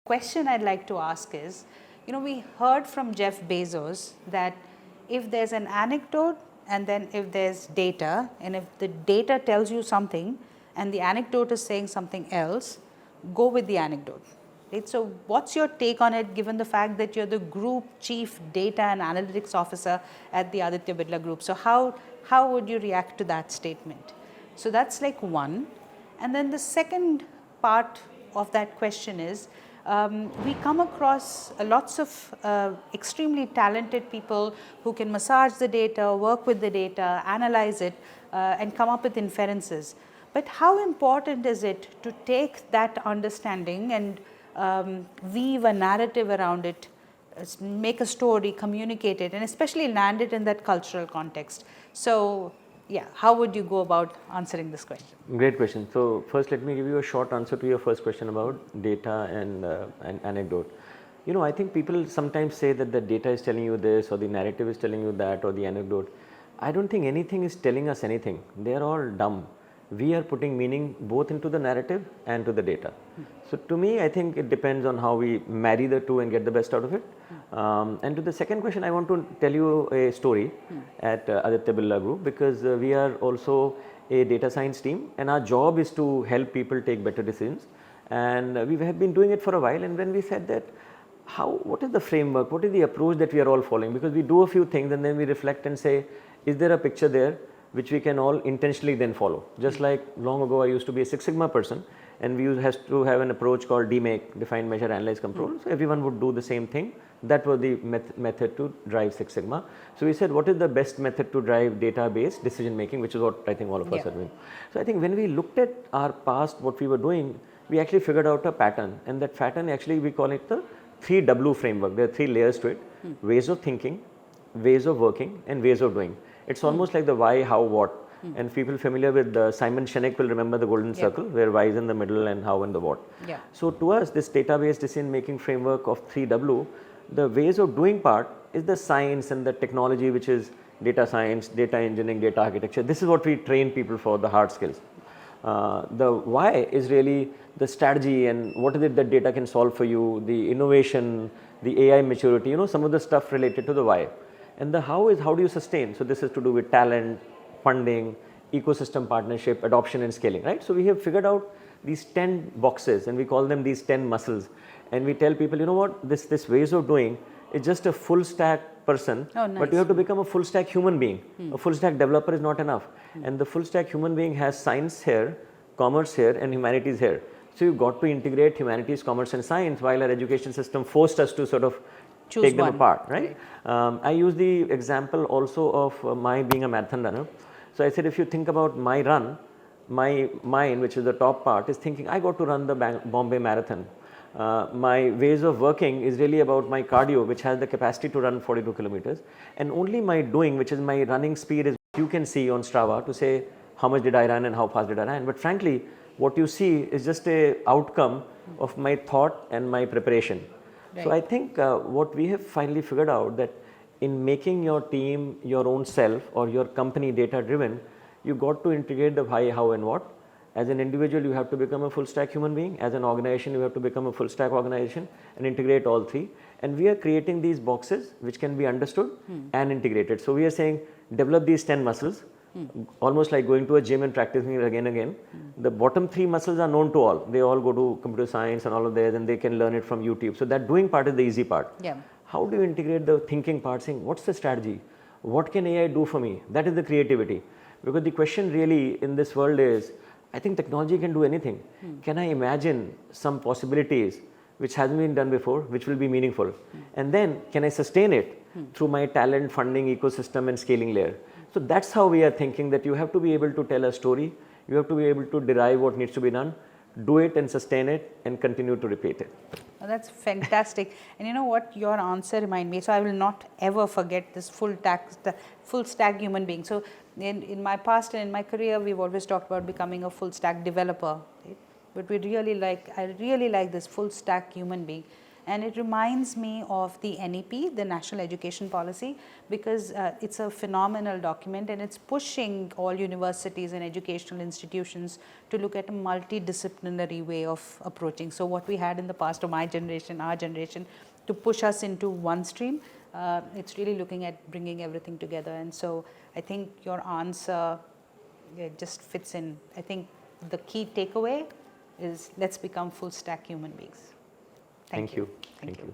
Question I'd like to ask is, we heard from Jeff Bezos that if there's an anecdote and then if there's data, and if the data tells you something and the anecdote is saying something else, go with the anecdote. Right? So what's your take on it, given the fact that you're the group chief data and analytics officer at the Aditya Birla Group? So how would you react to that statement? So that's like one. And then the second part of that question is, we come across lots of extremely talented people who can massage the data, work with the data, analyze it, and come up with inferences. But how important is it to take that understanding and weave a narrative around it, make a story, communicate it, and especially land it in that cultural context? So yeah, how would you go about answering this question? Great question. So first, let me give you a short answer to your first question about data and anecdote. I think people sometimes say that the data is telling you this, or the narrative is telling you that, or the anecdote. I don't think anything is telling us anything. They are all dumb. We are putting meaning both into the narrative and to the data. So to me, I think it depends on how we marry the two and get the best out of it. And to the second question, I want to tell you a story at Aditya Birla Group, because we are also a data science team, and our job is to help people take better decisions. And we have been doing it for a while. And when we said that, what is the framework, what is the approach that we are all following? Because we do a few things and then we reflect and say, is there a picture there which we can all intentionally then follow? Just like long ago, I used to be a Six Sigma person, and we has to have an approach called DMAKE, define, measure, analyze, control. So everyone would do the same thing. That was the method to drive Six Sigma. So we said, what is the best method to drive database decision making, which is what I think all of us are doing. So I think when we looked at our past, what we were doing, we actually figured out a pattern, and that pattern actually we call it the 3W framework. There are 3 layers to it: ways of thinking, ways of working, and ways of doing. It's almost like the why, how, what. And people familiar with Simon Sinek will remember the golden circle, where why is in the middle and how and the what. So to us, this database decision making framework of 3W, the ways of doing part is the science and the technology, which is data science, data engineering, data architecture. This is what we train people for, the hard skills. The why is really the strategy and what is it that data can solve for you, the innovation, the AI maturity, some of the stuff related to the why. And the how is how do you sustain? So this is to do with talent, funding, ecosystem partnership, adoption and scaling, right? So we have figured out these 10 boxes, and we call them these 10 muscles. And we tell people, this ways of doing is just a full stack person, but you have to become a full stack human being. A full stack developer is not enough. And the full stack human being has science here, commerce here, and humanities here. So you've got to integrate humanities, commerce and science, while our education system forced us to sort of take them apart, right? I use the example also of my being a marathon runner. So I said, if you think about my run, my mind, which is the top part, is thinking, I got to run the Bombay Marathon. My ways of working is really about my cardio, which has the capacity to run 42 kilometers. And only my doing, which is my running speed, is you can see on Strava to say, how much did I run and how fast did I run? But frankly, what you see is just a outcome of my thought and my preparation. So I think what we have finally figured out, that in making your team your own self or your company data driven, you got to integrate the why, how and what. As an individual, you have to become a full stack human being. As an organization, you have to become a full stack organization and integrate all 3. And we are creating these boxes which can be understood and integrated. So we are saying, develop these 10 muscles, almost like going to a gym and practicing it again and again. The bottom 3 muscles are known to all. They all go to computer science and all of theirs, and they can learn it from YouTube. So that doing part is the easy part. How do you integrate the thinking part, saying, what's the strategy? What can AI do for me? That is the creativity. Because the question really in this world is, I think technology can do anything. Can I imagine some possibilities which hasn't been done before, which will be meaningful? And then can I sustain it through my talent, funding, ecosystem and scaling layer? So that's how we are thinking, that you have to be able to tell a story. You have to be able to derive what needs to be done, do it and sustain it and continue to repeat it. Oh, that's fantastic. And you know what, your answer reminded me, so I will not ever forget this full stack human being. So in my past and in my career, we've always talked about becoming a full stack developer, right? But I really like this full stack human being. And it reminds me of the NEP, the National Education Policy, because it's a phenomenal document and it's pushing all universities and educational institutions to look at a multidisciplinary way of approaching. So what we had in the past, or my generation, our generation, to push us into one stream, it's really looking at bringing everything together. And so I think your answer just fits in. I think the key takeaway is let's become full stack human beings. Thank you. Thank you.